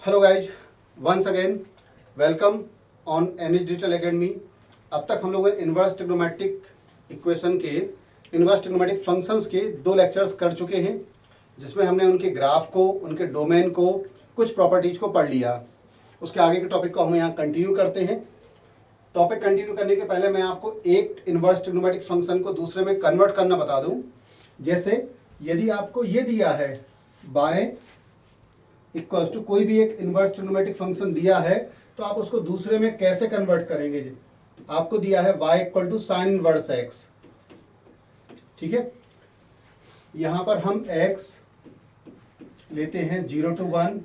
Hello guys, once again welcome on NH digital academy. अब तक हम लोगों ने इन्वर्स ट्रिग्नोमेट्रिक इक्वेशन के इन्वर्स ट्रिग्नोमेट्रिक फंक्शंस के 2 लेक्चर्स कर चुके हैं, जिसमें हमने उनके ग्राफ को, उनके डोमेन को, कुछ प्रॉपर्टीज को पढ़ लिया। उसके आगे के टॉपिक को हम यहाँ कंटिन्यू करते हैं। टॉपिक कंटिन्यू करने के पहले मैं आपको एक इन्वर्स ट्रिग्नोमेट्रिक फंक्शन को दूसरे में कन्वर्ट करना बता दूँ। जैसे यदि आपको ये दिया है बाय इक्वल्स टू कोई भी एक इन्वर्स ट्रिग्नोमेट्रिक फंक्शन दिया है, तो आप उसको दूसरे में कैसे कन्वर्ट करेंगे। आपको दिया है y equal to sine inverse x, ठीक है। यहां पर हम x लेते हैं 0 to 1।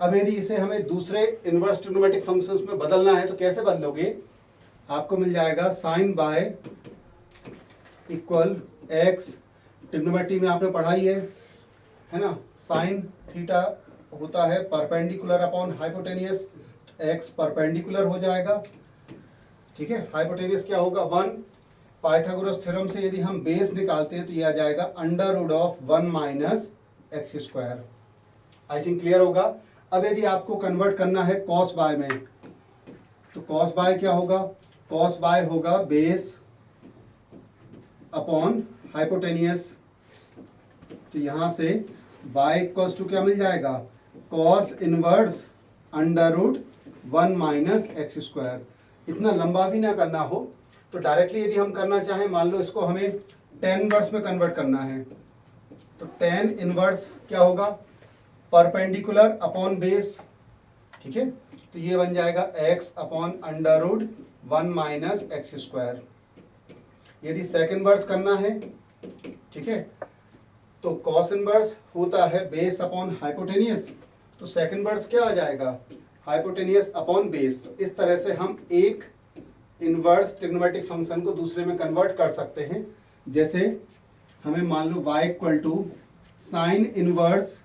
अब यदि इसे हमें दूसरे इन्वर्स ट्रिग्नोमेट्रिक फंक्शंस में बदलना है तो कैसे बदलोगे। आपको मिल जाएगा sine y equal x, trigonometry में आपने पढ़ाई है ना। साइन थीटा होता है perpendicular upon hypotenuse, x perpendicular हो जाएगा, ठीक है। हाइपोटेनियस क्या होगा 1। पाइथागोरस थ्योरम से यदि हम बेस निकालते हैं तो ये आ जाएगा under root of 1 minus x square. I think clear होगा। अब यदि आपको कन्वर्ट करना है कॉस बाय में, तो कॉस बाय क्या होगा, कॉस बाय होगा बेस अपॉन हाइपोटेनियस। तो यहां से y इक्वल्स टू क्या मिल जाएगा, cos inverse under root 1 minus x square. इतना लंबा भी ना करना हो तो डायरेक्टली यदि हम करना चाहें, मान लो इसको हमें टेन इनवर्स में कन्वर्ट करना है, तो टेन इनवर्स क्या होगा, परपेंडिकुलर अपॉन बेस, ठीक है। तो ये बन जाएगा x upon under root 1 minus x square. यदि सेकंड इनवर्स करना है, ठीक है, तो कॉस इनवर्स होता है बेस अपॉन हाइपोटेनियस, तो सेकंड इनवर्स क्या आ जाएगा, हाइपोटेनियस अपॉन बेस। तो इस तरह से हम एक इन्वर्स ट्रिग्नोमेट्रिक फंक्शन को दूसरे में कन्वर्ट कर सकते हैं। जैसे हमें मान लो y equal to sine inverse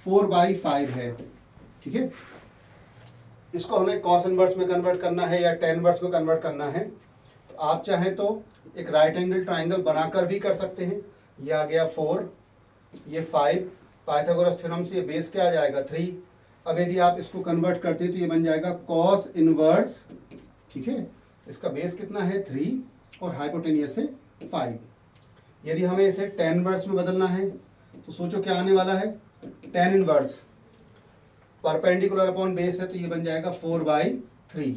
4/5 है, ठीक है। इसको हमें कॉस इनवर्स में कन्वर्ट करना है या टेन इनवर्स में कन्वर्ट करना है, तो आप चाहें तो एक राइट एंगल ट्राइंगल बनाकर भी कर सकते हैं। ये आ गया 4, ये 5, पाइथागोरस थ्योरम से ये बेस क्या आ जाएगा 3। अब यदि आप इसको कन्वर्ट करते हैं तो ये बन जाएगा कॉस इनवर्स, ठीक है। इसका बेस कितना है 3 और हाइपोटेनियस है 5। यदि हमें इसे टेन इनवर्स में बदलना है तो सोचो क्या आने वाला है, tan inverse perpendicular upon base है, तो ये बन जाएगा 4/3।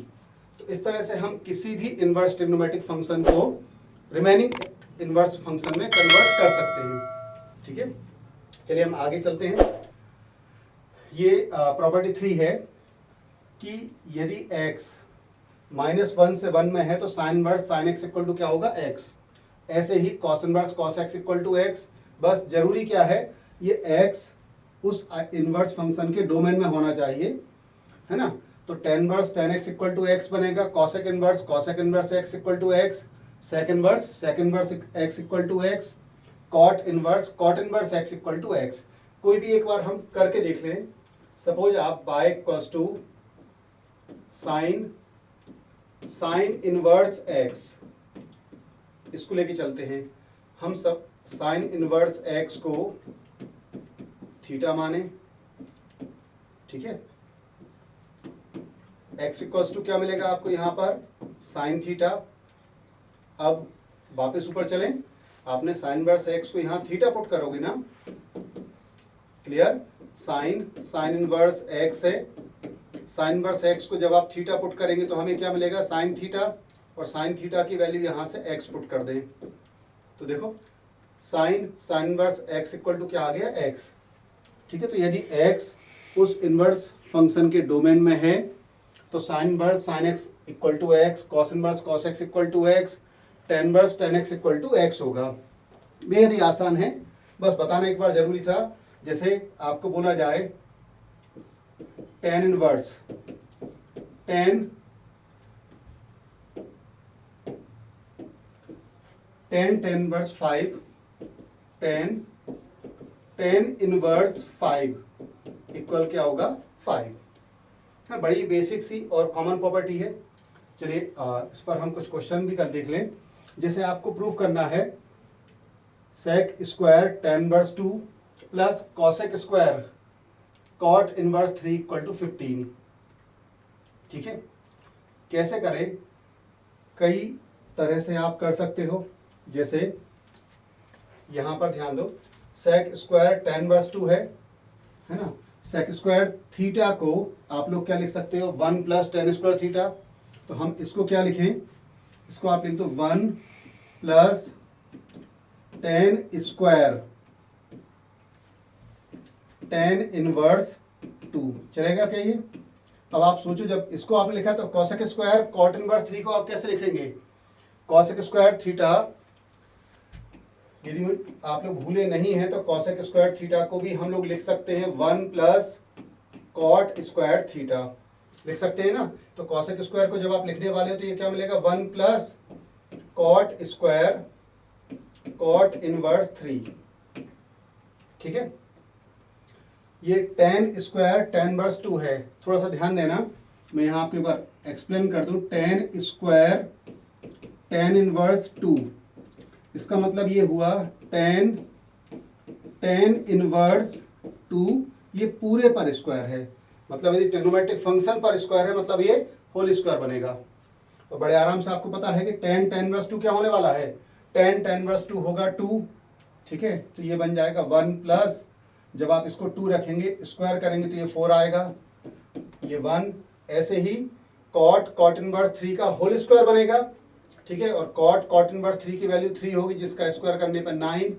तो इस तरह से हम किसी भी इन्वर्स ट्रिग्नोमेट्रिक फंक्शन को रिमेनिंग इन्वर्स फंक्शन में कन्वर्ट कर सकते हैं, ठीक है। चलिए हम आगे चलते हैं। ये प्रॉपर्टी 3 है कि यदि x -1 से 1 में है तो sine inverse sine x equal to क्या होगा x। ऐसे ही cos inverse cos x equal to x। बस जरूरी क्या है, ये x उस इन्वर्स फंक्शन के डोमेन में होना चाहिए, है ना। तो tan inverse tan x equal to x बनेगा, cosec inverse x equal to x, secant inverse x equal to x, cot inverse x equal to x। कोई भी एक बार हम करके देख लें। सपोज आप y equals to sine inverse x, इसको लेके चलते हैं हम सब। साइन इनवर्स x को थीटा माने, ठीक है। x इक्वल्स टू क्या मिलेगा आपको यहाँ पर, साइन थीटा। अब वापस ऊपर चलें, आपने साइन इनवर्स x को यहाँ थीटा पुट करोगे ना, क्लियर। साइन इनवर्स x है, साइन इनवर्स x को जब आप थीटा पुट करेंगे तो हमें क्या मिलेगा, साइन थीटा, और साइन थीटा की वैल्यू यहाँ से x पुट कर दें तो देखो sine inverse x equal to क्या आ गया x, ठीक है। तो यदि x उस इन्वर्स फंक्शन के डोमेन में है तो sine inverse sine x equal to x, cos inverse cos x equal to x, tan inverse tan x equal to x होगा। बेहद ही आसान है, बस बताना एक बार जरूरी था। जैसे आपको बोला जाए ten inverse tan inverse 5, tan inverse 5 equal क्या होगा 5। हाँ, बड़ी बेसिक सी और कॉमन प्रॉपर्टी है। चलिए इस पर हम कुछ क्वेश्चन भी कर देख लें। जैसे आपको प्रूव करना है sec square tan inverse 2 plus cosec square cot inverse 3 equal to 15। ठीक है, कैसे करें? कई तरह से आप कर सकते हो। जैसे यहां पर ध्यान दो, सेक स्क्वायर tan इनवर्स 2 है ना। सेक स्क्वायर थीटा को आप लोग क्या लिख सकते हो? 1 प्लस tan स्क्वायर थीटा। तो हम इसको क्या लिखें? इसको आप लिख दो 1 plus tan square tan inverse 2। चलेगा क्या ये? अब आप सोचो, जब इसको आपने लिखा तो कॉसेक स्क्वायर कॉट इनवर्स 3 को आप कैसे लिखेंगे? कॉसेक स्क्वायर थीटा, यदि आप लोग भूले नहीं हैं तो कॉसेक स्क्वायर थीटा को भी हम लोग लिख सकते हैं 1 प्लस कॉट स्क्वायर थीटा, लिख सकते हैं ना। तो कॉसेक स्क्वायर को जब आप लिखने वाले हो तो ये क्या मिलेगा? 1 plus cot square cot inverse 3। ठीक है, ये tan स्क्वायर tan इनवर्स 2 है। थोड़ा सा ध्यान देना, मैं यहाँ आपके ऊपर एक्सप्लेन कर दूं। tan स्क्वायर tan इनवर्स 2, इसका मतलब ये हुआ tan इनवर्स 2, ये पूरे पर स्क्वायर है। मतलब यदि ट्रिग्नोमेट्रिक फंक्शन पर स्क्वायर है मतलब ये होल स्क्वायर बनेगा। तो बड़े आराम से आपको पता है कि tan इनवर्स 2 क्या होने वाला है? tan इनवर्स 2 होगा 2। ठीक है, तो ये बन जाएगा 1 प्लस, जब आप इसको 2 रखेंगे स्क्वायर करेंगे तो ये 4 आएगा, ये 1। ऐसे ही कॉट इनवर्स 3 का होल स्क्वायर बनेगा। ठीक है, और कॉट इनवर्स 3 की वैल्यू 3 होगी, जिसका स्क्वायर करने पर 9।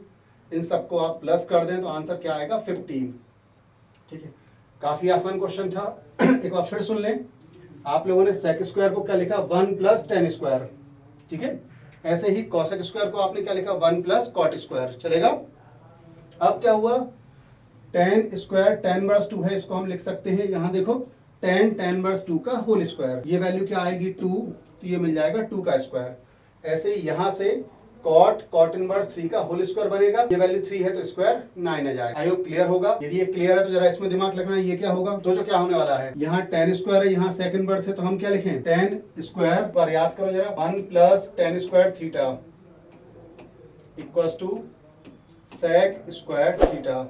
इन सबको आप प्लस कर दें तो आंसर क्या आएगा? 15। ठीक है, काफी आसान क्वेश्चन था। एक बार फिर सुन लें, आप लोगों ने सेक स्क्वायर को क्या लिखा? 1 प्लस tan स्क्वायर। ठीक है, ऐसे ही कॉसेक स्क्वायर को आपने क्या लिखा? 1 प्लस कॉट स्क्वायर। चलेगा? अब क्या हुआ? tan स्क्वायर tan इनवर्स 2 है, इसको हम लिख सकते हैं, यहाँ देखो tan इनवर्स 2 का होल स्क्वायर। ये वैल्यू क्या आएगी? 2, तो ये मिल जाएगा 2 का स्क्वायर। ऐसे ही यहाँ से कॉट इनवर्स 3 का होल स्क्वायर बनेगा, ये वैल्यू 3 है तो स्क्वायर 9 आ जाएगा। आई होप क्लियर होगा। यदि ये क्लियर है तो जरा इसमें दिमाग लगाना, ये क्या होगा? सोचो क्या होने वाला है। यहाँ tan स्क्वायर है, यहाँ सेक इनवर्स है, तो हम क्या लिखें? tan स्क्वायर पर याद करो जरा, 1 plus tan square theta equals to sec square theta.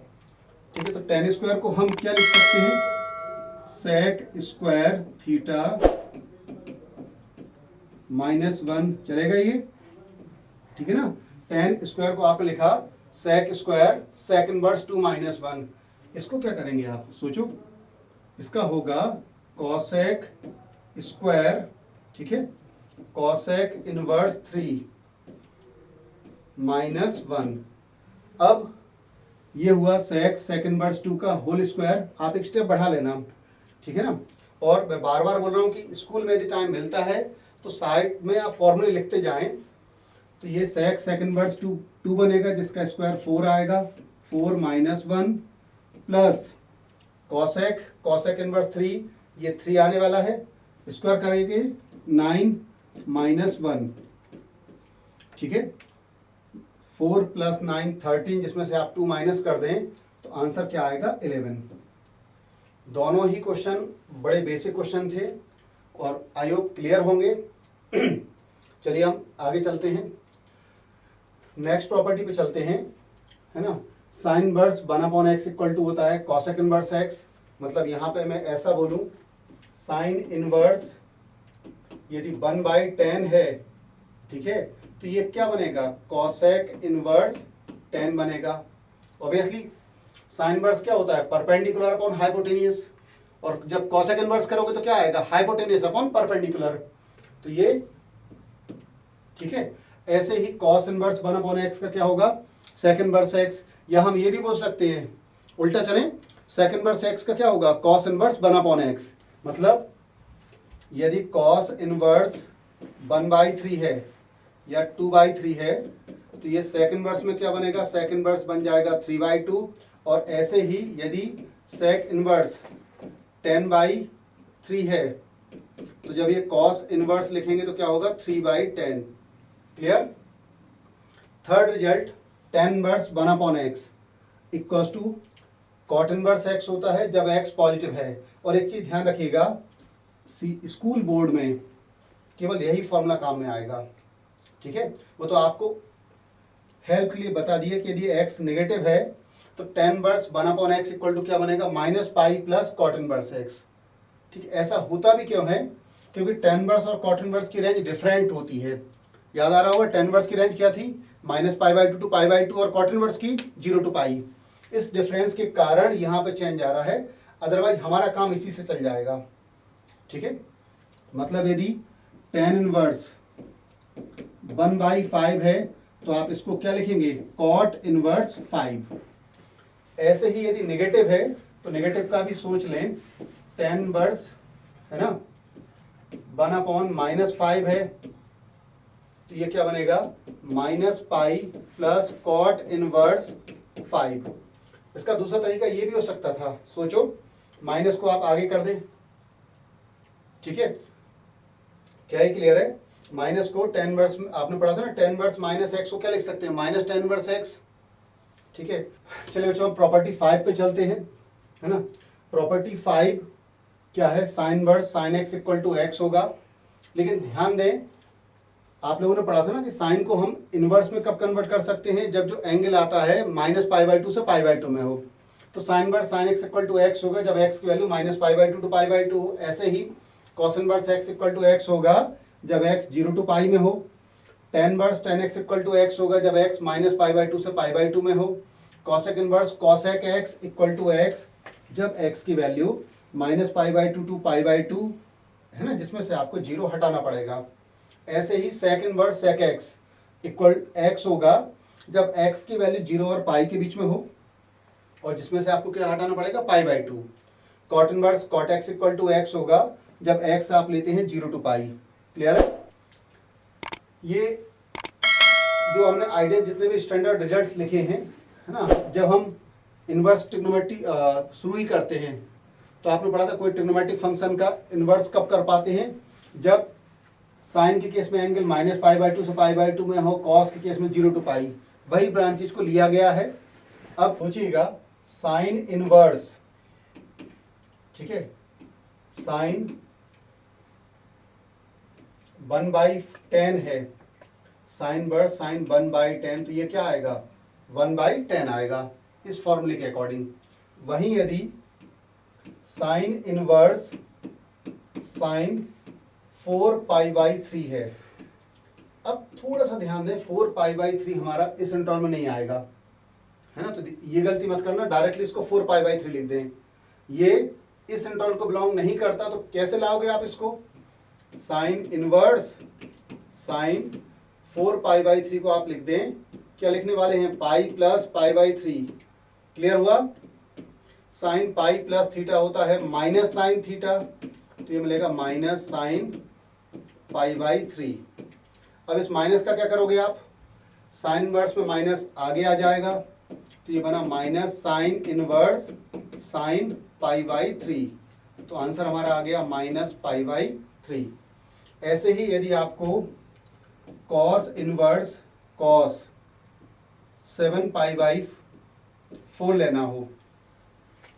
ठीक है, तो tan स्क्वायर को हम क्या लिख सकते हैं? Sec square theta -1। चलेगा ये? ठीक है ना। tan स्क्वायर को आपने लिखा सेक स्क्वायर सेक इनवर्स 2 -1। इसको क्या करेंगे आप? सोचो, इसका होगा कॉसेक स्क्वायर, ठीक है, कॉसेक इनवर्स 3 -1। अब ये हुआ सेक इनवर्स 2 का होल स्क्वायर। आप एक स्टेप बढ़ा लेना, ठीक है ना। और मैं बार बार बोल रहा हूँ कि स्कूल में यदि टाइम मिलता है तो साइड में आप फॉर्मूले लिखते जाएं। तो ये सेक इनवर्स 2 बनेगा, जिसका स्क्वायर 4 आएगा, 4 -1 प्लस कॉसेक इनवर्स 3, ये 3 आने वाला है, स्क्वायर करेंगे 9 -1। ठीक है, 4 + 9 13, जिसमें से आप 2 माइनस कर दें तो आंसर क्या आएगा? 11। दोनों ही क्वेश्चन बड़े बेसिक क्वेश्चन थे और आई होप क्लियर होंगे। चलिए हम आगे चलते हैं, नेक्स्ट प्रॉपर्टी पे चलते हैं, है ना। Sine inverse 1/x equal to होता है कॉसेक इनवर्स x। मतलब यहाँ पे मैं ऐसा बोलूँ, साइन इनवर्स यदि 1/10 है, ठीक है, तो ये क्या बनेगा? कॉसेक इनवर्स 10 बनेगा। ऑब्वियसली साइन इनवर्स क्या होता है? परपेंडिकुलर अपॉन हाइपोटेनियस, और जब कॉसेक इनवर्स करोगे तो क्या आएगा? Hypotenuse upon perpendicular. तो ये ठीक है। ऐसे ही कॉस इनवर्स 1/x का क्या होगा? Sec inverse x। या हम ये भी बोल सकते हैं, उल्टा चलें, सेक इनवर्स x का क्या होगा? Cos inverse 1/x। मतलब यदि कॉस इनवर्स 1/3 है या 2/3 है तो ये सेक इनवर्स में क्या बनेगा? सेक इनवर्स बन जाएगा 3/2। और ऐसे ही यदि सेक इनवर्स 10/3 है तो जब ये कॉस इनवर्स लिखेंगे तो क्या होगा? 3/10। Clear? Third result, tan inverse 1/x equals to cot inverse x होता है जब x पॉजिटिव है। और एक चीज ध्यान रखिएगा, स्कूल बोर्ड में केवल यही फॉर्मूला काम में आएगा, ठीक है। वो तो आपको हेल्प के लिए बता दिए कि यदि x नेगेटिव है तो tan inverse 1/x equal to क्या बनेगा, minus pi plus cot inverse x. ठीक है, ऐसा होता भी क्यों है, क्योंकि टेन इनवर्स और कॉट इनवर्स की रेंज डिफरेंट होती है। याद आ रहा होगा टेन इनवर्स की रेंज क्या थी, -π/2 टू π/2, और कॉट इनवर्स की 0 टू पाई। इस डिफरेंस के कारण यहाँ पे चेंज आ रहा है, अदरवाइज हमारा काम इसी से चल जाएगा। ठीक है, मतलब यदि टेन इनवर्स 1/5 है तो आप इसको क्या लिखेंगे, कॉट इनवर्स 5। ऐसे ही यदि नेगेटिव है तो नेगेटिव का भी सोच लें, टेन इनवर्स है ना 1/-5 है, तो ये क्या बनेगा, -π प्लस कॉट इनवर्स 5। इसका दूसरा तरीका ये भी हो सकता था, सोचो माइनस को आप आगे कर दें। ठीक है, क्या ही क्लियर है, माइनस को टेन इनवर्स, आपने पढ़ा था ना टेन इनवर्स माइनस एक्स को क्या लिख सकते हैं, माइनस टेन इनवर्स एक्स। ठीक है, चलिए बच्चों प्रॉपर्टी 5 पे चलते हैं, है ना। प्रॉपर्टी 5 क्या है, sine inverse sine x equal to x होगा। लेकिन ध्यान दें, आप लोगों ने पढ़ा था ना कि साइन को हम इनवर्स में कब कन्वर्ट कर सकते हैं, जब जो एंगल आता है -π/2 से π/2 में हो। तो sine inverse sine x equal to x होगा जब एक्स की वैल्यू -π/2 टू π/2 हो। ऐसे ही cos inverse X equal to x होगा जब एक्स 0 टू पाई में हो। Tan inverse tan X equal to x होगा जब एक्स -π/2 से π/2 में हो। Cosec inverse cosec X equal to X जब एक्स की वैल्यू -π/2 टू π/2 है ना, जिसमें से आपको 0 हटाना पड़ेगा। ऐसे ही sec inverse sec X equal X होगा जब एक्स की वैल्यू 0 और पाई के बीच में हो, और जिसमें से आपको क्या हटाना पड़ेगा, π/2। Cot inverse cot X equal to x होगा जब एक्स आप लेते हैं 0 टू पाई। क्लियर है, ये जो हमने आइडियल जितने भी स्टैंडर्ड रिजल्ट्स लिखे हैं, है ना, जब हम इनवर्स ट्रिग्नोमेट्री शुरू ही करते हैं तो आपने पढ़ा था कोई ट्रिग्नोमेट्रिक फंक्शन का इनवर्स कब कर पाते हैं, जब साइन के केस में एंगल -π/2 से π/2 में हो, कॉस के केस में 0 टू पाई। वही ब्रांचेज को लिया गया है। अब सोचिएगा साइन इनवर्स, ठीक है, साइन 1/10 है, साइन इनवर्स साइन 1/10, तो ये क्या आएगा, 1/10 आएगा इस फॉर्मूले के अकॉर्डिंग। वहीं यदि साइन इनवर्स साइन 4π/3 है, अब थोड़ा सा ध्यान दें, 4π/3 हमारा इस इंटरवल में नहीं आएगा, है ना, तो ये गलती मत करना, डायरेक्टली इसको 4π/3 लिख दें। ये इस इंटरवल को बिलोंग नहीं करता, तो कैसे लाओगे आप इसको, साइन इनवर्स साइन 4π/3 को आप लिख दें, क्या लिखने वाले हैं, पाई प्लस π/3। क्लियर हुआ, साइन पाई प्लस थीटा होता है माइनस साइन थीटा, तो ये मिलेगा माइनस साइन π/3। अब इस माइनस का क्या करोगे आप, साइन इनवर्स में माइनस आगे आ जाएगा, तो ये बना माइनस साइन इनवर्स साइन π/3, तो आंसर हमारा आ गया -π/3। ऐसे ही यदि आपको कॉस इनवर्स कॉस 7π/4 लेना हो,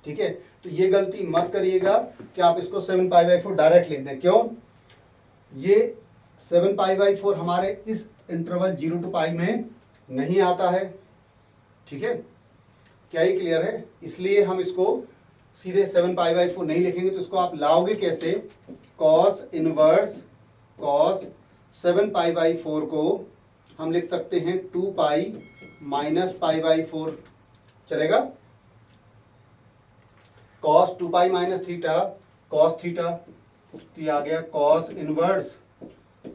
ठीक है, तो ये गलती मत करिएगा कि आप इसको 7π/4 डायरेक्ट लिख दें। क्यों, ये 7π/4 हमारे इस इंटरवल 0 टू पाई में नहीं आता है। ठीक है, क्या ये क्लियर है, इसलिए हम इसको सीधे 7π/4 नहीं लिखेंगे, तो इसको आप लाओगे कैसे, कॉस इनवर्स कॉस 7π/4 को हम लिख सकते हैं 2π - π/4, चलेगा। कॉस 2π - थीटा कॉस थीटा, तो ये आ गया कॉस इनवर्स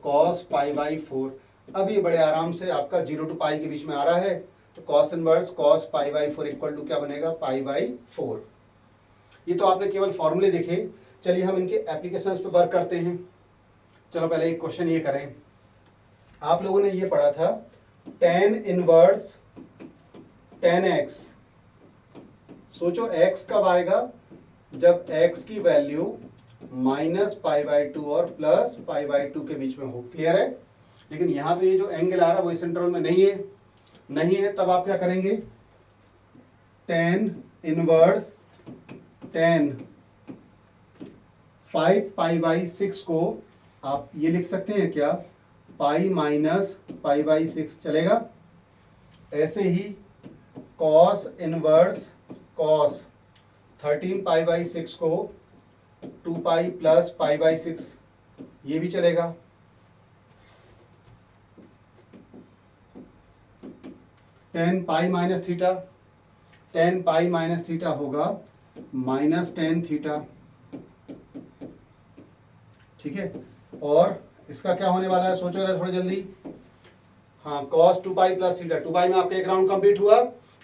कॉस π/4। अब ये बड़े आराम से आपका 0 टू पाई के बीच में आ रहा है, तो cos inverse cos π/4 equal to क्या बनेगा, π/4। ये तो आपने केवल फॉर्मूले देखे, चलिए हम इनके एप्लीकेशंस पे वर्क करते हैं। चलो पहले एक क्वेश्चन ये करें, आप लोगों ने ये पढ़ा था tan इनवर्स tan x। सोचो x कब आएगा, जब x की वैल्यू -π/2 और +π/2 के बीच में हो। क्लियर है, लेकिन यहाँ तो ये जो एंगल आ रहा है वो इस इंटरवल में नहीं है, तब आप क्या करेंगे, tan इनवर्स tan 5π/6 को आप ये लिख सकते हैं क्या, पाई - π/6, चलेगा। ऐसे ही कॉस इनवर्स कॉस 13 पाई/6 को 2 पाई प्लस पाई/6, ये भी चलेगा। Ten pi minus theta, 10 pi minus theta होगा -10 थीटा, ठीक है। और इसका क्या होने वाला है, सोचो जरा थोड़ा जल्दी। हाँ, कॉस 2 पाई प्लस थीटा, 2 पाई में आपका एक राउंड कंप्लीट हुआ,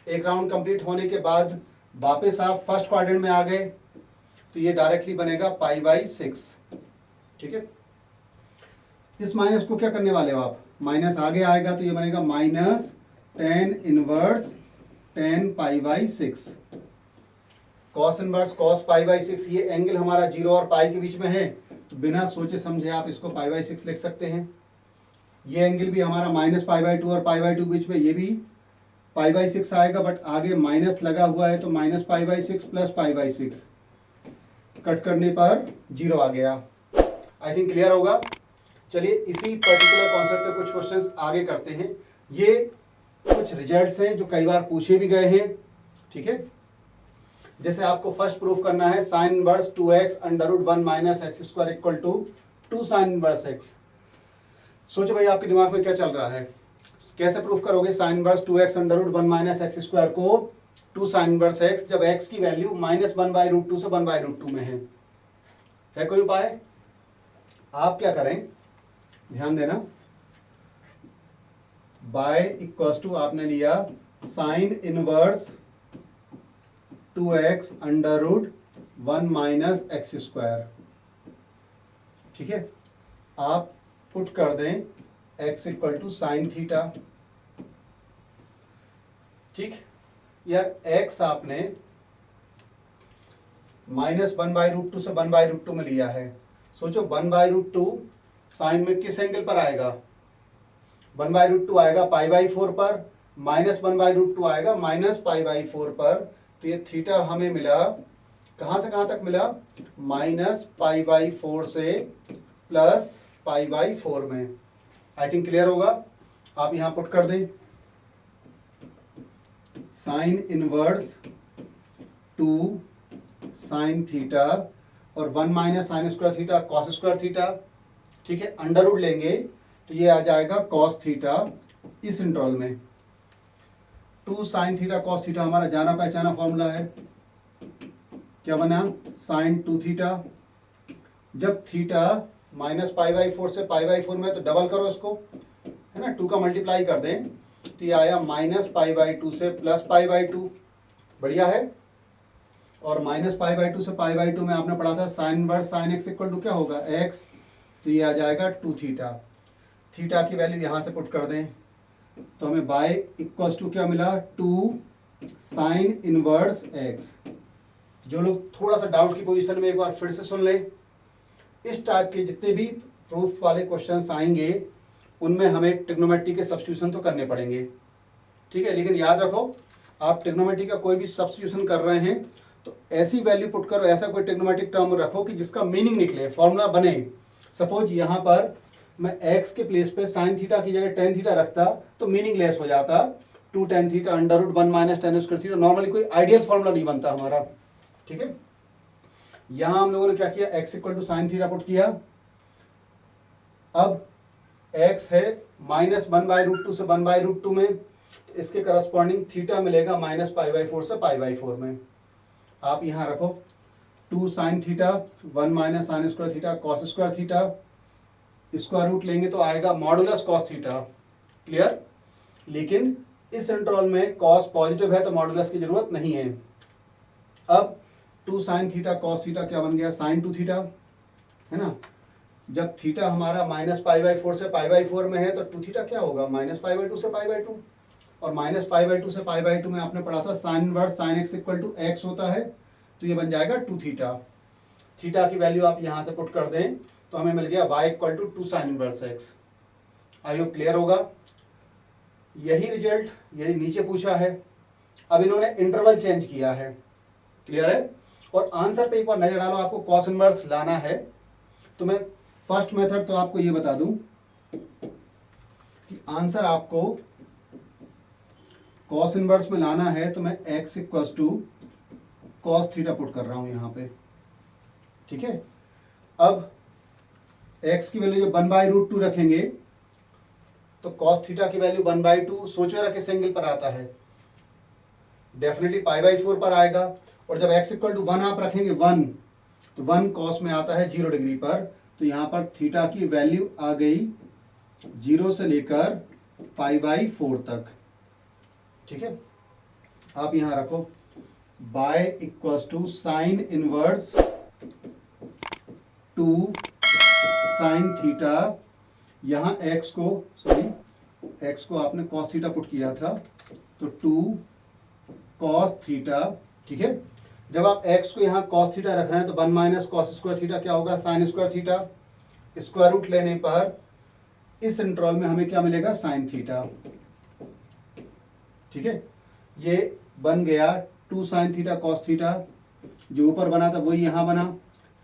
एक राउंड कंप्लीट होने के बाद वापस आप फर्स्ट क्वाड्रेंट में आ गए, तो ये डायरेक्टली बनेगा पाई/6, ठीक है। इस माइनस को क्या करने वाले हो आप, माइनस आगे आएगा तो ये बनेगा -10 इनवर्स 10 पाई/6। कॉस इनवर्स कॉस पाई/6, ये एंगल हमारा 0 और पाई के बीच में है, तो बिना सोचे समझे आप इसको पाई/6 लिख सकते हैं। ये एंगल भी हमारा -पाई/2 और पाई/2 बीच में, ये भी पाई/6 आएगा, बट आगे माइनस लगा हुआ है तो -पाई/6 प्लस पाई/6, कट करने पर 0 आ गया। आई थिंक क्लियर होगा। चलिए इसी पर्टिकुलर कॉन्सेप्ट पे कुछ क्वेश्चंस आगे करते हैं। ये कुछ रिजल्ट्स हैं जो कई बार पूछे भी गए हैं, ठीक है। जैसे आपको फर्स्ट प्रूफ करना है sine inverse 2x √1 - x² equal to 2 sine inverse x। सोचो भाई आपके दिमाग में क्या चल रहा है, कैसे प्रूफ करोगे साइन इनवर्स 2x √1 - x² को 2 साइन इनवर्स x, जब x की वैल्यू -1/√2 से 1/√2 में है कोई उपाय? आप क्या करें, ध्यान देना, बाय इक्वल्स टू आपने लिया साइन इनवर्स 2x √1 - x², ठीक है। आप पुट कर दें x equal to sine theta, ठीक। यार x आपने -1/√2 से 1/√2 में लिया है, सोचो 1/√2 साइन में किस एंगल पर आएगा, 1/√2 आएगा पाई/4 पर, -1/√2 आएगा -पाई/4 पर, तो ये थीटा हमें मिला, कहां से कहां तक मिला, -पाई/4 से +पाई/4 में। आई थिंक क्लियर होगा। आप यहां पुट कर दें साइन इनवर्स 2 साइन थीटा और 1 - sin² थीटा cos² थीटा, ठीक है। अंडर रूट लेंगे तो ये आ जाएगा cos थीटा इस इंटरवल में। 2 साइन थीटा cos थीटा हमारा जाना पहचाना फॉर्मूला है, क्या बना, साइन 2 थीटा। जब थीटा -पाई/4 से पाई/4 में, तो डबल करो इसको, है ना, 2 का मल्टीप्लाई कर दें तो ये आया -पाई/2 से +पाई/2, बढ़िया है। और -पाई/2 से पाई/2 में आपने पढ़ा था sine inverse sine x equal to क्या होगा, x, तो ये आ जाएगा 2 थीटा। थीटा की वैल्यू यहाँ से पुट कर दें तो हमें बाय इक्वल्स टू क्या मिला, 2 साइन इनवर्स x। जो लोग थोड़ा सा डाउट की पोजीशन में एक बार फिर से सुन लें, इस टाइप के जितने भी प्रूफ वाले क्वेश्चंस आएंगे उनमें हमें ट्रिग्नोमेट्री के सब्स्टिट्यूशन तो करने पड़ेंगे, ठीक है। लेकिन याद रखो, आप ट्रिग्नोमेट्री का कोई भी सब्स्टिट्यूशन कर रहे हैं तो ऐसी वैल्यू पुट करो, ऐसा कोई ट्रिग्नोमेट्रिक टर्म रखो कि जिसका मीनिंग निकले, फॉर्मूला बने। सपोज यहाँ पर मैं x के प्लेस पे साइन थीटा की जगह टेन थीटा रखता तो मीनिंग लेस हो जाता, 2 tan theta √1 - tan² theta, normally कोई आइडियल फॉर्मूला नहीं बनता हमारा, ठीक है। यहां हम लोगों ने क्या किया, x equal to sine theta put किया। अब x है -1/√2 से 1/√2 में, तो इसके करस्पॉन्डिंग थीटा मिलेगा -पाई/4 से पाई/4 में। आप यहां रखो 2 sine theta 1 - sin² theta cos² theta, square root लेंगे तो आएगा मॉडुलस cos थीटा, क्लियर। लेकिन इस इंटरवल में cos पॉजिटिव है तो मॉडुलस की जरूरत नहीं है। अब 2 साइन थीटा cos थीटा क्या बन गया, साइन 2 थीटा, है ना। जब थीटा हमारा -पाई/4 से पाई/4 में है तो 2 थीटा क्या होगा, -पाई/2 से पाई/2, और -पाई/2 से पाई/2 में आपने पढ़ा था sine inverse sine x equal to x होता है, तो ये बन जाएगा 2 थीटा। थीटा की वैल्यू आप यहाँ से पुट कर दें तो हमें मिल गया y equal to 2 sine inverse x। I hope clear होगा। यही रिजल्ट यही नीचे पूछा है, अब इन्होंने इंटरवल चेंज किया है, क्लियर है। और आंसर पे एक बार नजर डालो, आपको कॉस इनवर्स लाना है तो मैं फर्स्ट मेथड तो आपको ये बता दूं कि आंसर आपको कॉस इनवर्स में लाना है तो मैं x equals to cos theta put कर रहा हूं यहाँ पे, ठीक है। अब x की वैल्यू जब 1/√2 रखेंगे तो कॉस थीटा की वैल्यू 1/2, सोचो जरा किस एंगल पर आता है, डेफिनेटली π/4 पर आएगा। और जब x इक्वल टू 1 आप रखेंगे 1, तो 1 कॉस में आता है 0 डिग्री पर, तो यहाँ पर थीटा की वैल्यू आ गई 0 से लेकर π/4 तक, ठीक है। आप यहाँ रखो y equals to sine inverse 2 sine theta, यहाँ x को आपने कॉस थीटा पुट किया था, तो 2 कॉस थीटा, ठीक है। जब आप x को यहाँ कॉस थीटा रख रहे हैं तो 1 माइनस कॉस स्क्वायर थीटा क्या होगा, sine square theta. Square root लेने पर इस इंटरवल में हमें क्या मिलेगा, साइन थीटा, ठीक है। ये बन गया 2 साइन थीटा कॉस थीटा, जो ऊपर बना था वही यहाँ बना,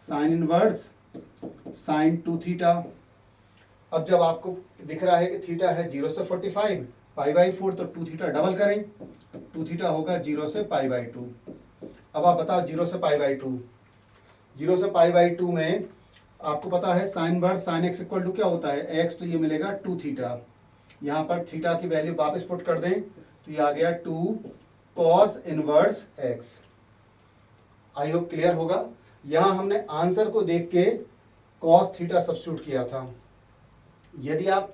साइन इनवर्स साइन 2 थीटा। अब जब आपको दिख रहा है कि थीटा है 0 से 45 π/4, तो 2 थीटा डबल करें, 2 थीटा होगा 0 से π/2। अब आप बताओ 0 से π/2, 0 से π/2 में आपको पता है sine inverse sine x equal to क्या होता है, x, तो ये मिलेगा 2 थीटा। यहाँ पर थीटा की वैल्यू वापस पुट कर दें तो ये आ गया 2 cos inverse x। I hope clear होगा। यहाँ हमने आंसर को देख के कॉस थीटा सब्स्टिट्यूट किया था, यदि आप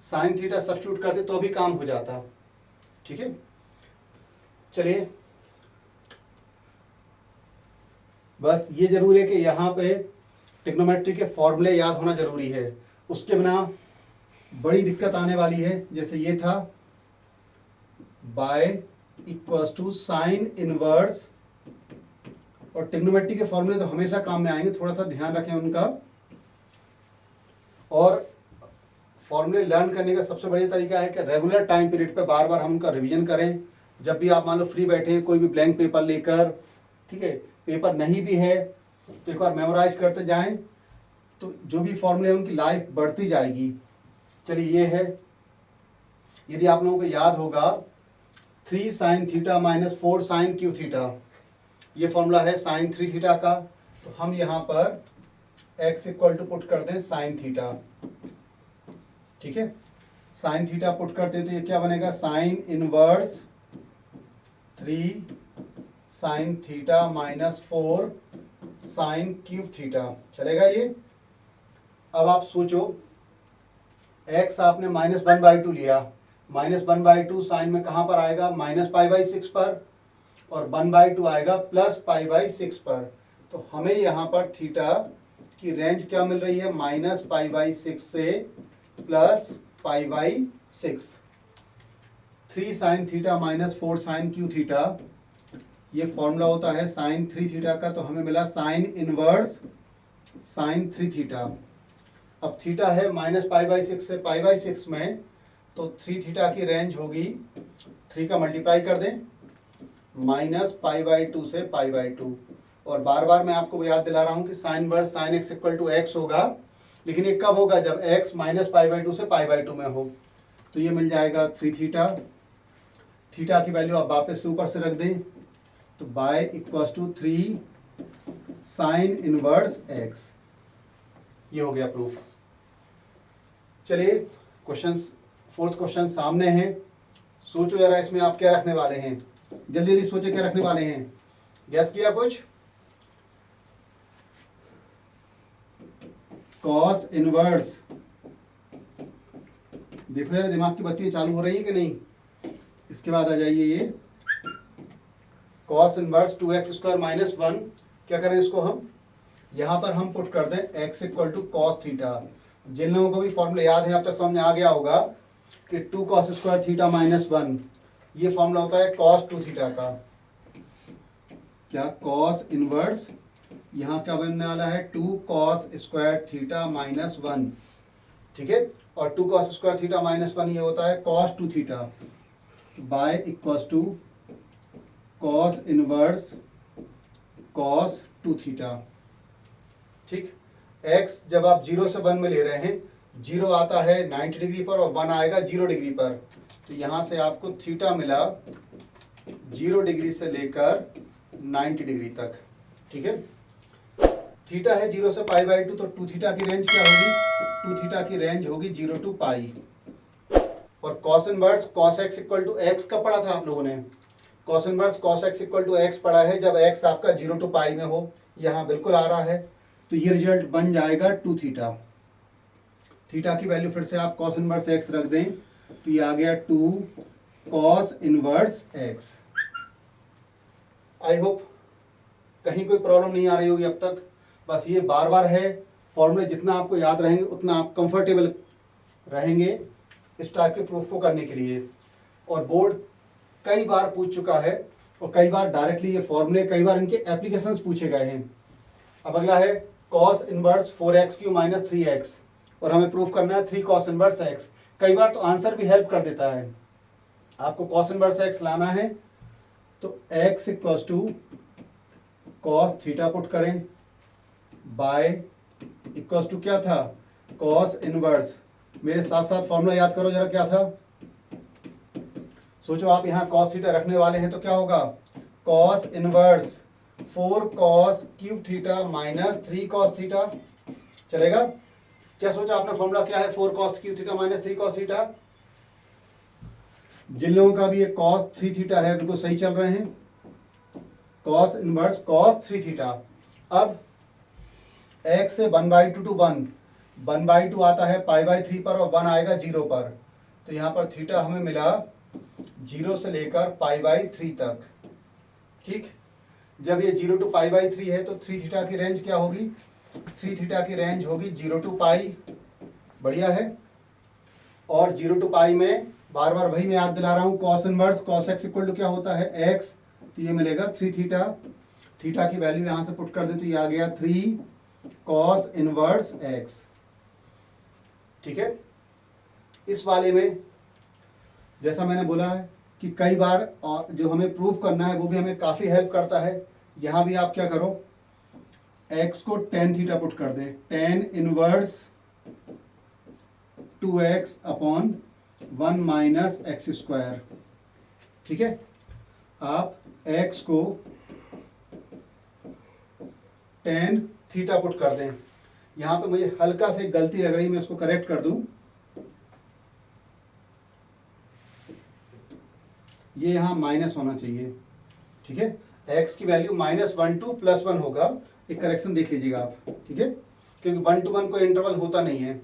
साइन थीटा सब्स्टिट्यूट करते तो भी काम हो जाता, ठीक है। चलिए, बस ये जरूर है कि यहाँ पे ट्रिग्नोमेट्री के फॉर्मूले याद होना जरूरी है, उसके बिना बड़ी दिक्कत आने वाली है। जैसे ये था y equals to sine inverse, और ट्रिग्नोमेट्री के फॉर्मूले तो हमेशा काम में आएंगे, थोड़ा सा ध्यान रखें उनका। और फॉर्मूले लर्न करने का सबसे बढ़िया तरीका है कि रेगुलर टाइम पीरियड पे बार बार हम उनका रिवीजन करें। जब भी आप मान लो फ्री बैठे हैं कोई भी ब्लैंक पेपर लेकर, ठीक है, पेपर नहीं भी है तो एक बार मेमोराइज करते जाएं, तो जो भी फॉर्मूले हैं उनकी लाइफ बढ़ती जाएगी। चलिए, ये है, यदि आप लोगों को याद होगा 3 sine theta minus 4 sine cube theta, ये फॉर्मूला है साइन 3 थीटा का। तो हम यहाँ पर x इक्वल टू पुट कर दें साइन थीटा, ठीक है। साइन थीटा पुट करते हैं तो ये क्या बनेगा, sine inverse 3 sine theta minus 4 sine cube theta, चलेगा ये। अब आप सोचो, x आपने -1/2 लिया, -1/2 साइन में कहाँ पर आएगा, -π/6 पर, और 1/2 आएगा +π/6 पर। तो हमें यहाँ पर थीटा की रेंज क्या मिल रही है, -π/6 से +π/6। 3 sine theta minus 4 sine cube theta, ये फॉर्मूला होता है साइन 3 थीटा का, तो हमें मिला साइन इनवर्स साइन 3 थीटा। अब थीटा है -π/6 से π/6 में, तो 3 थीटा की रेंज होगी, 3 का मल्टीप्लाई कर दें, -π/2 से π/2। और बार बार मैं आपको याद दिला रहा हूं कि sine inverse sine x equal to x होगा, लेकिन ये कब होगा, जब x -π/2 से π/2 में हो। तो ये मिल जाएगा 3 थीटा। थीटा की वैल्यू आप वापस से ऊपर से रख दें, तो y equals to 3 sine inverse x। ये हो गया प्रूफ। चलिए, क्वेश्चन, 4th क्वेश्चन सामने है। सोचो जरा इसमें आप क्या रखने वाले हैं, जल्दी जल्दी सोचे क्या रखने वाले हैं, गैस किया कुछ। कॉस इनवर्स, देखो यार दिमाग की बत्ती चालू हो रही है कि नहीं। इसके बाद आ जाइए, ये कॉस इनवर्स 2x² - 1, क्या करें इसको हम यहाँ पर हम पुट कर दें x equal to cos theta. जिन लोगों को भी फॉर्मूला याद है अब तक समझ आ गया होगा कि 2 cos² थीटा -1, ये फॉर्मूला होता है cos 2 थीटा का। क्या, कॉस इनवर्स, यहाँ क्या बनने वाला है, 2 cos² थीटा -1, ठीक है। और 2 cos² थीटा -1 ये होता है cos 2 theta, y equals to cos inverse cos 2 theta, ठीक। x जब आप 0 से 1 में ले रहे हैं, 0 आता है 90 डिग्री पर और 1 आएगा 0 डिग्री पर, तो यहाँ से आपको थीटा मिला 0 डिग्री से लेकर 90 डिग्री तक। ठीक है, थीटा है 0 से π/2, तो 2 थीटा की रेंज क्या होगी? 2 थीटा की रेंज होगी 0 to पाई। और cos inverse cos x equal to x कब पढ़ा था आप लोगों ने? Cos inverse cos x equal to x पढ़ा है जब एक्स आपका 0 to पाई में हो। यहाँ बिल्कुल आ रहा है, तो ये रिजल्ट बन जाएगा 2 थीटा। थीटा की वैल्यू फिर से आप कॉस इनवर्स एक्स रख दें, तो ये आ गया 2 cos inverse x. I hope कहीं कोई प्रॉब्लम नहीं आ रही होगी अब तक। बस ये बार बार है, फॉर्मूले जितना आपको याद रहेंगे उतना आप कंफर्टेबल रहेंगे इस टाइप के प्रूफ को करने के लिए। और बोर्ड कई बार पूछ चुका है, और कई बार डायरेक्टली ये फॉर्मूले, कई बार इनके एप्लीकेशंस पूछे गए हैं। अब अगला है cos inverse 4x³ minus 3x, और हमें प्रूफ करना है 3 कॉस इनवर्स x। कई बार तो आंसर भी हेल्प कर देता है। आपको कॉस इनवर्स x लाना है, तो x equals to cos theta put करें, बाय इक्वल्स टू क्या था? Cos inverse. मेरे साथ साथ फॉर्मूला याद करो जरा, क्या था? सोचो आप यहाँ कॉस थीटा रखने वाले हैं तो क्या होगा? Cos inverse 4 cos cube theta minus 3 cos theta. चलेगा? क्या सोचा आपने? फॉर्मूला क्या है? 4 cos cube theta minus 3 cos theta. जिन लोगों का भी ये कॉस 3 थीटा है बिल्कुल सही चल रहे हैं। Cos inverse cos 3 theta. अब x से 1/2 to 1/2 आता है π/3 पर, और 1 आएगा 0 पर। तो यहाँ पर थीटा हमें मिला 0 से लेकर π/3 तक। ठीक, जब ये 0 to π/3 है तो 3 थीटा की रेंज क्या होगी? 3 थीटा की रेंज होगी 0 to पाई। बढ़िया है। और 0 to पाई में बार बार वही मैं याद दिला रहा हूँ, cos inverse cos x equal to क्या होता है? x। तो ये मिलेगा 3 थीटा। थीटा की वैल्यू यहाँ से पुट कर दें तो ये आ गया 3 कॉस इनवर्स x। ठीक है, इस वाले में जैसा मैंने बोला है कि कई बार जो हमें प्रूफ करना है वो भी हमें काफ़ी हेल्प करता है। यहाँ भी आप क्या करो, x को tan थीटा पुट कर दें, tan inverse 2x upon 1 minus x square. ठीक है, आप x को tan थीटा पुट कर दें। यहाँ पे मुझे हल्का से गलती लग रही है, मैं इसको करेक्ट कर दूं। ये यहाँ माइनस होना चाहिए। ठीक है, x की वैल्यू -1 to +1 होगा। एक करेक्शन देख लीजिएगा आप। ठीक है, क्योंकि 1 to 1 कोई इंटरवल होता नहीं है।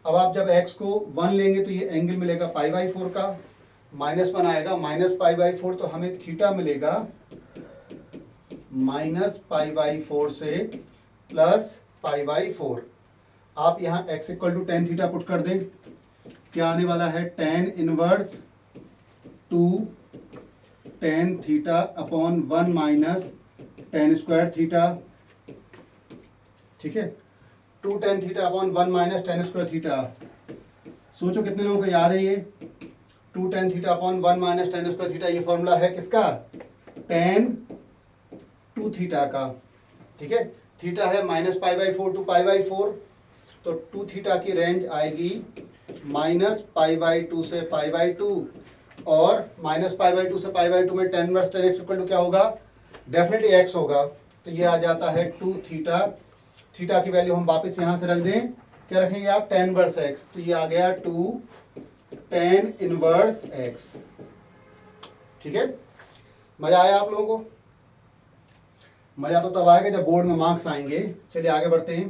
अब आप जब x को 1 लेंगे तो ये एंगल मिलेगा π/4 का, -1 आएगा -π/4, तो हमें थीटा मिलेगा -π/4 से +π/4। आप यहाँ x equal to tan theta put कर दें, क्या आने वाला है? tan inverse 2 tan theta upon 1 minus tan square theta. ठीक है, 2 tan theta upon 1 minus tan square theta. सोचो कितने लोगों को याद है ये 2 tan theta upon 1 minus tan square theta. ये फॉर्मूला है किसका? tan 2 थीटा का। ठीक है, थीटा है -π/4 to π/4, तो 2 थीटा की रेंज आएगी -π/2 से π/2, और -π/2 से π/2 में tan inverse tan x equal to क्या होगा? डेफिनेटली x होगा। तो ये आ जाता है 2 थीटा। थीटा की वैल्यू हम वापस यहाँ से रख दें, क्या रखेंगे आप? tan inverse x। तो ये आ गया 2 tan इनवर्स x। ठीक है, मजा आया आप लोगों को? मजा तो तब आएगा जब बोर्ड में मार्क्स आएंगे। चलिए आगे बढ़ते हैं।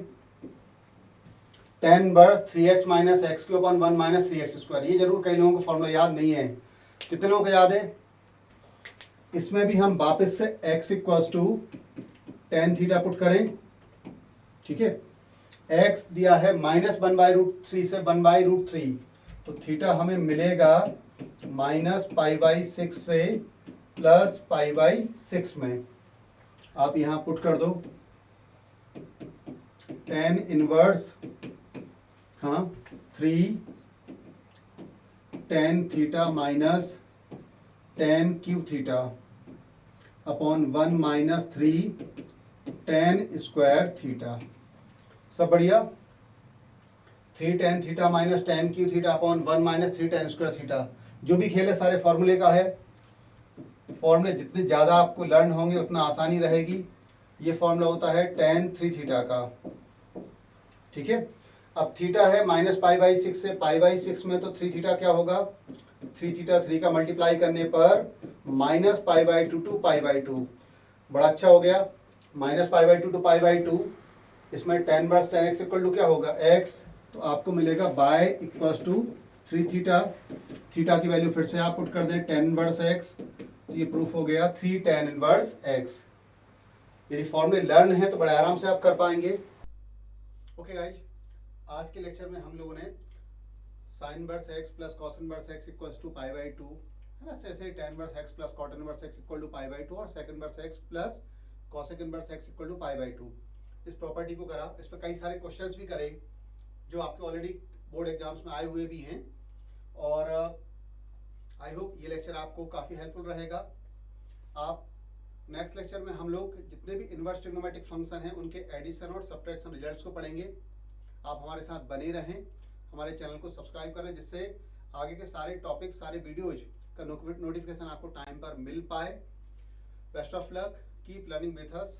tan inverse 3x minus x³ upon 1 minus 3x square. ये जरूर कई लोगों को फॉर्मूला याद नहीं है। कितने लोगों को याद है? इसमें भी हम वापस से x equals to tan theta put करें। ठीक है, x दिया है -1/√3 से 1/√3, तो थीटा हमें मिलेगा -π/6 से +π/6 में। आप यहाँ पुट कर दो tan inverse 3 tan theta minus tan cube theta upon 1 minus 3 tan square theta. सब बढ़िया। 3 tan theta minus tan cube theta upon 1 minus 3 tan square theta. जो भी खेल है सारे फॉर्मूले का है। फॉर्मूले जितने ज़्यादा आपको लर्न होंगे उतना आसानी रहेगी। ये फॉर्मूला होता है tan 3 थीटा का, ठीक है। अब थीटा है -π/6 से π/6 में, तो 3 थीटा क्या होगा, 3 थीटा 3 का मल्टीप्लाई करने पर -π/2 टू π/2, बड़ा अच्छा हो गया। -π/2 टू π/2, इसमें tan inverse tan x equal to क्या होगा x, तो आपको मिलेगा y equals to 3 theta, theta की वैल्यू फिर से आप पुट कर दें tan इनवर्स x, तो ये प्रूफ हो गया 3 tan इनवर्स x। यदि फॉर्मूले लर्न है तो बड़े आराम से आप कर पाएंगे। ओके गाइज, आज के लेक्चर में हम लोगों ने sine inverse x plus cos inverse x equals to π/2 है ना, ऐसे tan inverse x plus cot inverse x equal to π/2 और sec inverse x plus cosec inverse x equal to π/2 इस प्रॉपर्टी को करा। इस पर कई सारे क्वेश्चंस भी करे जो आपके ऑलरेडी बोर्ड एग्जाम्स में आए हुए भी हैं, और आई होप ये लेक्चर आपको काफ़ी हेल्पफुल रहेगा। आप नेक्स्ट लेक्चर में हम लोग जितने भी इनवर्स ट्रिग्नोमेट्रिक फंक्शन हैं उनके एडिशन और सब्ट्रैक्शन रिजल्ट्स को पढ़ेंगे। आप हमारे साथ बने रहें, हमारे चैनल को सब्सक्राइब करें, जिससे आगे के सारे टॉपिक, सारे वीडियोज का नोटिफिकेशन आपको टाइम पर मिल पाए। Best of luck, keep learning with us.